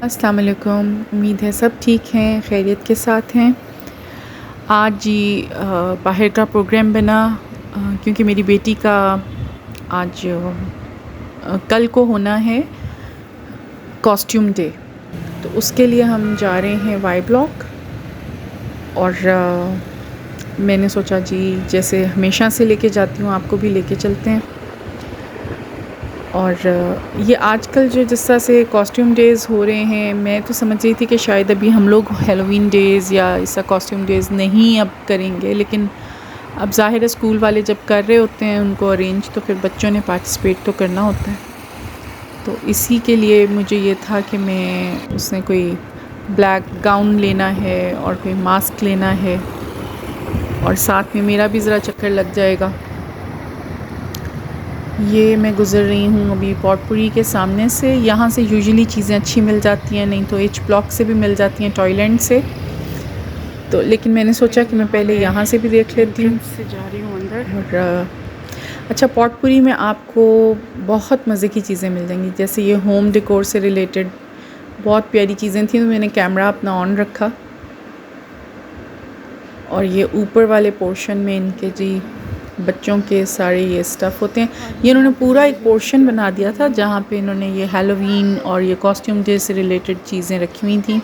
अस्सलाम वालेकुम। उम्मीद है सब ठीक हैं, खैरियत के साथ हैं। आज जी बाहर का प्रोग्राम बना क्योंकि मेरी बेटी का आज कल को होना है कॉस्ट्यूम डे, तो उसके लिए हम जा रहे हैं वाई ब्लॉक। और मैंने सोचा जी जैसे हमेशा से लेके जाती हूँ आपको भी लेके चलते हैं। और ये आजकल जो जिस तरह से कॉस्ट्यूम डेज़ हो रहे हैं, मैं तो समझ रही थी कि शायद अभी हम लोग हेलोवीन डेज़ या ऐसा कॉस्ट्यूम डेज़ नहीं अब करेंगे, लेकिन अब ज़ाहिर है स्कूल वाले जब कर रहे होते हैं उनको अरेंज, तो फिर बच्चों ने पार्टिसिपेट तो करना होता है। तो इसी के लिए मुझे ये था कि मैं उसने कोई ब्लैक गाउन लेना है और कोई मास्क लेना है, और साथ में मेरा भी ज़रा चक्कर लग जाएगा। ये मैं गुज़र रही हूँ अभी पॉटपुरी के सामने से। यहाँ से यूजुअली चीज़ें अच्छी मिल जाती हैं, नहीं तो एच ब्लॉक से भी मिल जाती हैं, टॉयलैंड से। तो लेकिन मैंने सोचा कि मैं पहले यहाँ से भी देख लेती हूँ। से जा रही हूँ अंदर। और अच्छा, पॉटपुरी में आपको बहुत मज़े की चीज़ें मिल जाएंगी, जैसे ये होम डेकोर से रिलेटेड बहुत प्यारी चीज़ें थी। तो मैंने कैमरा अपना ऑन रखा, और ये ऊपर वाले पोर्शन में इनके जी बच्चों के सारे ये स्टफ़ होते हैं। ये इन्होंने पूरा एक पोर्शन बना दिया था जहाँ पे इन्होंने ये हैलोवीन और ये कॉस्ट्यूम डे से रिलेटेड चीज़ें रखी हुई थी।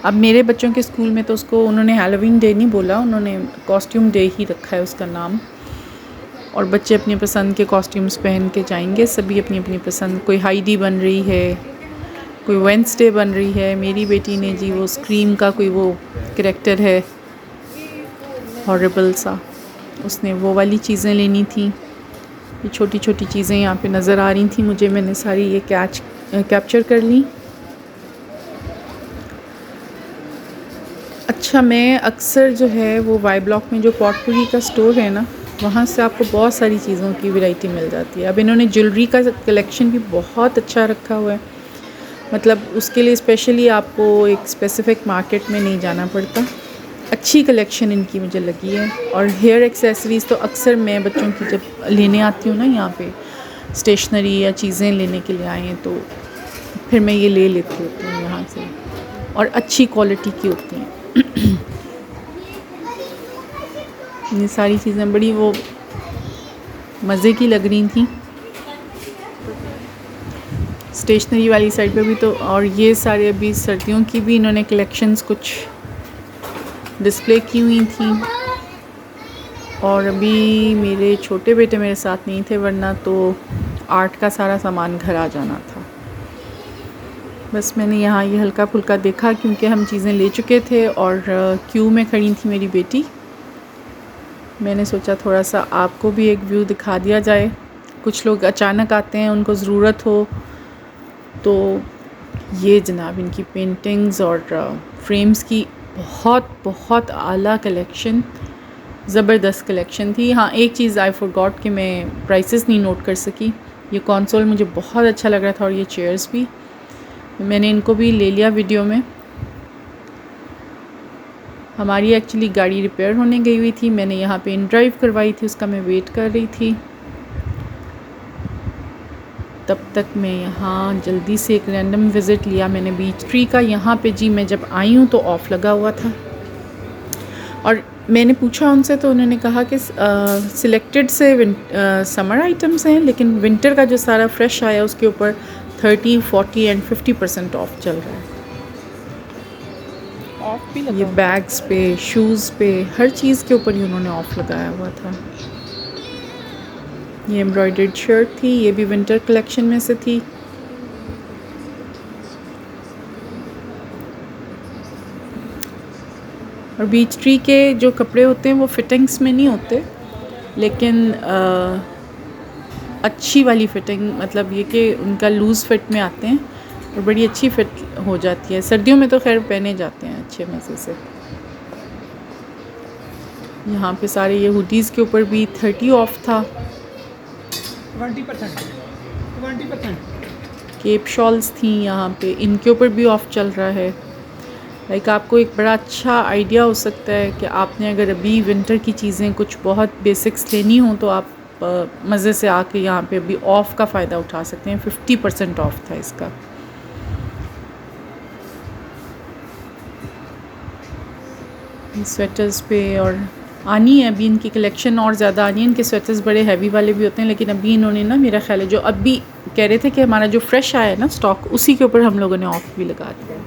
अब मेरे बच्चों के स्कूल में तो उसको उन्होंने हैलोवीन डे नहीं बोला, उन्होंने कॉस्ट्यूम डे ही रखा है उसका नाम। और बच्चे अपनी पसंद के कॉस्ट्यूम्स पहन के जाएंगे, सभी अपनी अपनी पसंद। कोई हाइडी बन रही है, कोई वेंसडे बन रही है। मेरी बेटी ने जी वो स्क्रीम का कोई वो करैक्टर है हॉरिबल सा, उसने वो वाली चीज़ें लेनी थी। ये छोटी छोटी चीज़ें यहाँ पे नज़र आ रही थी मुझे, मैंने सारी ये कैप्चर कर ली। अच्छा, मैं अक्सर जो है वो वाई ब्लॉक में जो पॉटपुरी का स्टोर है ना, वहाँ से आपको बहुत सारी चीज़ों की वैरायटी मिल जाती है। अब इन्होंने ज्वेलरी का कलेक्शन भी बहुत अच्छा रखा हुआ है, मतलब उसके लिए स्पेशली आपको एक स्पेसिफ़िक मार्केट में नहीं जाना पड़ता। अच्छी कलेक्शन इनकी मुझे लगी है। और हेयर एक्सेसरीज़ तो अक्सर मैं बच्चों की जब लेने आती हूँ ना, यहाँ पे स्टेशनरी या चीज़ें लेने के लिए आए हैं, तो फिर मैं ये ले लेती होती हूँ यहाँ से, और अच्छी क्वालिटी की होती हैं। ये सारी चीज़ें बड़ी वो मज़े की लग रही थी स्टेशनरी वाली साइड पे भी तो। और ये सारे अभी सर्दियों की भी इन्होंने कलेक्शंस कुछ डिस्प्ले की हुई थी। और अभी मेरे छोटे बेटे मेरे साथ नहीं थे, वरना तो आर्ट का सारा सामान घर आ जाना था। बस मैंने यहाँ ये हल्का फुल्का देखा क्योंकि हम चीज़ें ले चुके थे और क्यू में खड़ी थी मेरी बेटी। मैंने सोचा थोड़ा सा आपको भी एक व्यू दिखा दिया जाए। कुछ लोग अचानक आते हैं, उनको ज़रूरत हो तो। ये जनाब इनकी पेंटिंग्स और फ्रेम्स की बहुत बहुत आला कलेक्शन, ज़बरदस्त कलेक्शन थी। हाँ, एक चीज़ आई फॉरगॉट कि मैं प्राइसेस नहीं नोट कर सकी। ये कंसोल मुझे बहुत अच्छा लग रहा था, और ये चेयर्स भी मैंने इनको भी ले लिया वीडियो में। हमारी एक्चुअली गाड़ी रिपेयर होने गई हुई थी, मैंने यहाँ पे इन ड्राइव करवाई थी, उसका मैं वेट कर रही थी। तब तक मैं यहाँ जल्दी से एक रैंडम विज़िट लिया मैंने बीच ट्री का। यहाँ पे जी मैं जब आई हूँ तो ऑफ़ लगा हुआ था, और मैंने पूछा उनसे तो उन्होंने कहा कि सिलेक्टेड से समर आइटम्स हैं, लेकिन विंटर का जो सारा फ्रेश आया उसके ऊपर 30, 40 एंड 50% ऑफ चल रहा है। ऑफ भी लगा ये बैग्स पे, शूज़ पे, हर चीज़ के ऊपर ही उन्होंने ऑफ़ लगाया हुआ था। ये एम्ब्रॉयडर्ड शर्ट थी, ये भी विंटर कलेक्शन में से थी। और बीच ट्री के जो कपड़े होते हैं वो फिटिंग्स में नहीं होते, लेकिन अच्छी वाली फिटिंग, मतलब ये कि उनका लूज़ फिट में आते हैं और बड़ी अच्छी फिट हो जाती है। सर्दियों में तो खैर पहने जाते हैं अच्छे मज़े से। यहाँ पे सारे ये हुडीज़ के ऊपर भी 30 ऑफ था। 20%। केप शॉल्स थी यहाँ पे, इनके ऊपर भी ऑफ़ चल रहा है। लाइक आपको एक बड़ा अच्छा आइडिया हो सकता है कि आपने अगर अभी विंटर की चीज़ें कुछ बहुत बेसिक्स लेनी हो तो आप मज़े से आके यहाँ पे अभी ऑफ़ का फ़ायदा उठा सकते हैं। 50% ऑफ था इसका। स्वेटर्स पे और आनी है अभी इनकी कलेक्शन और ज़्यादा आनी है। इनके स्वेटर्स बड़े हैवी वाले भी होते हैं, लेकिन अभी इन्होंने ना मेरा ख्याल है जो अभी कह रहे थे कि हमारा जो फ्रेश आया है ना स्टॉक, उसी के ऊपर हम लोगों ने ऑफ भी लगा दिया है।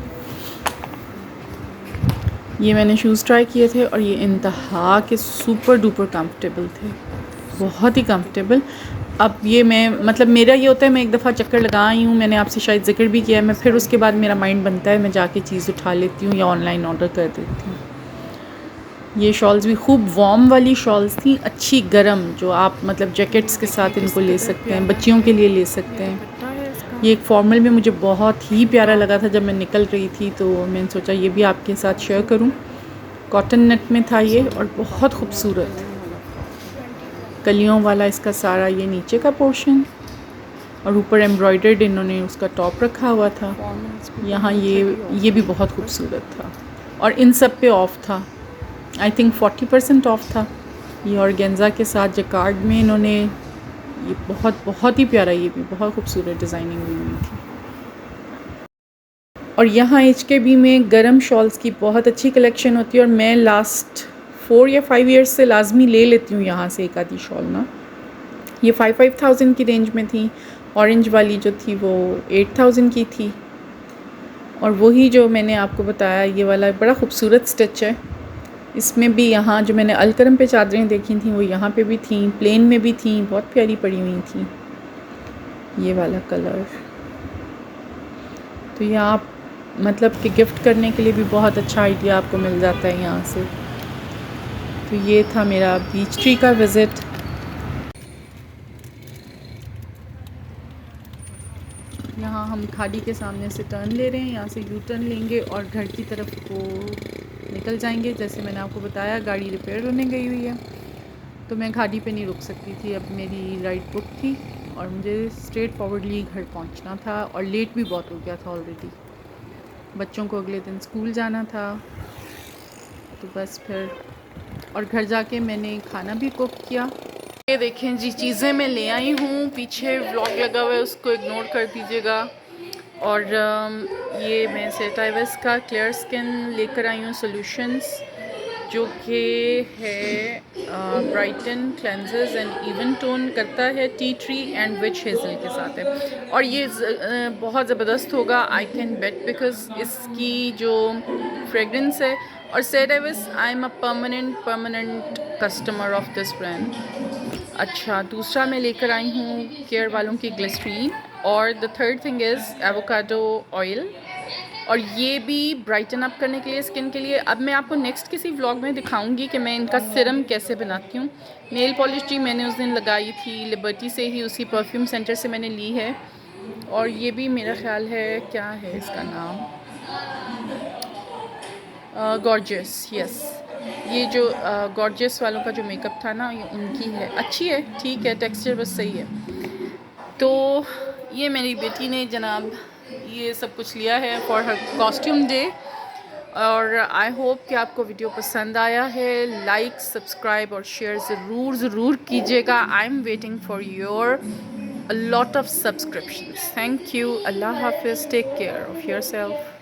ये मैंने शूज़ ट्राई किए थे और ये इंतहा के सुपर डुपर कंफर्टेबल थे, बहुत ही कंफर्टेबल। अब ये मैं मतलब मेरा ये होता है, मैं एक दफ़ा चक्कर लगा आई हूँ, मैंने आपसे शायद ज़िक्र भी किया है, मैं फिर उसके बाद मेरा माइंड बनता है मैं जाके चीज़ उठा लेती हूँ या ऑनलाइन ऑर्डर कर देती हूँ। ये शॉल्स भी खूब वार्म वाली शॉल्स थी, अच्छी गर्म, जो आप मतलब जैकेट्स के साथ इनको ले सकते हैं, बच्चियों के लिए ले सकते हैं। ये एक फॉर्मल में मुझे बहुत ही प्यारा लगा था जब मैं निकल रही थी, तो मैंने सोचा ये भी आपके साथ शेयर करूं। कॉटन नेट में था ये और बहुत खूबसूरत कलियों वाला इसका सारा ये नीचे का पोर्शन, और ऊपर एम्ब्रॉयडर्ड इन्होंने उसका टॉप रखा हुआ था। यहाँ ये भी बहुत खूबसूरत था और इन सब पे ऑफ था, आई थिंक 40% ऑफ था। ये ऑर्गेन्जा के साथ जैकार्ड में इन्होंने ये बहुत ही प्यारा, ये भी बहुत खूबसूरत डिज़ाइनिंग हुई थी। और यहाँ HKB में गर्म शॉल्स की बहुत अच्छी कलेक्शन होती है और मैं लास्ट 4 या 5 ईयर्स से लाजमी ले लेती हूँ यहाँ से एक आधी शॉल ना। ये 5,000 की रेंज में थी, ऑरेंज वाली जो थी वो 8,000 की थी, और वही जो मैंने आपको बताया ये वाला बड़ा खूबसूरत स्टिच है। इसमें भी यहाँ जो मैंने अलकरम पे चादरें देखी थी वो यहाँ पे भी थी, प्लेन में भी थी, बहुत प्यारी पड़ी हुई थी ये वाला कलर। तो ये आप मतलब कि गिफ्ट करने के लिए भी बहुत अच्छा आइडिया आपको मिल जाता है यहाँ से। तो ये था मेरा बीच ट्री का विज़िट। यहाँ हम खाड़ी के सामने से टर्न ले रहे हैं, यहाँ से यू टर्न लेंगे और घर की तरफ को निकल जाएंगे। जैसे मैंने आपको बताया गाड़ी रिपेयर होने गई हुई है, तो मैं खाड़ी पे नहीं रुक सकती थी, अब मेरी राइड बुक थी और मुझे स्ट्रेट फॉरवर्डली घर पहुंचना था और लेट भी बहुत हो गया था ऑलरेडी। बच्चों को अगले दिन स्कूल जाना था, तो बस फिर और घर जाके मैंने खाना भी कुक किया। ये देखें जी, चीज़ें मैं ले आई हूँ, पीछे व्लॉग लगा हुआ है उसको इग्नोर कर दीजिएगा। और ये मैं सेटाइवस का क्लियर स्किन लेकर आई हूँ सोल्यूशंस, जो कि है brighten, cleanses and even tone करता है, tea tree and witch hazel के साथ है। और ये बहुत ज़बरदस्त होगा, आई कैन बेट, बिकॉज इसकी जो फ्रेगरेंस है। और sativus I am a permanent customer of this brand. अच्छा, दूसरा मैं लेकर आई हूँ केयर वालों की ग्लिसरीन, और the third thing is avocado oil, और ये भी ब्राइटन अप करने के लिए स्किन के लिए। अब मैं आपको नेक्स्ट किसी व्लॉग में दिखाऊंगी कि मैं इनका सिरम कैसे बनाती हूँ। नेल पॉलिश जी मैंने उस दिन लगाई थी लिबर्टी से ही, उसी परफ्यूम सेंटर से मैंने ली है। और ये भी मेरा ख्याल है, क्या है इसका नाम, गॉर्जियस, यस। ये जो गॉर्जियस वालों का जो मेकअप था ना, ये उनकी है, अच्छी है, ठीक है, टेक्सचर बस सही है। तो ये मेरी बेटी ने जनाब ये सब कुछ लिया है फॉर हर कॉस्ट्यूम डे। और आई होप कि आपको वीडियो पसंद आया है। लाइक, सब्सक्राइब और शेयर ज़रूर कीजिएगा। I am waiting for your a lot of subscriptions. Thank you. अल्लाह हाफिज़। Take care of your self.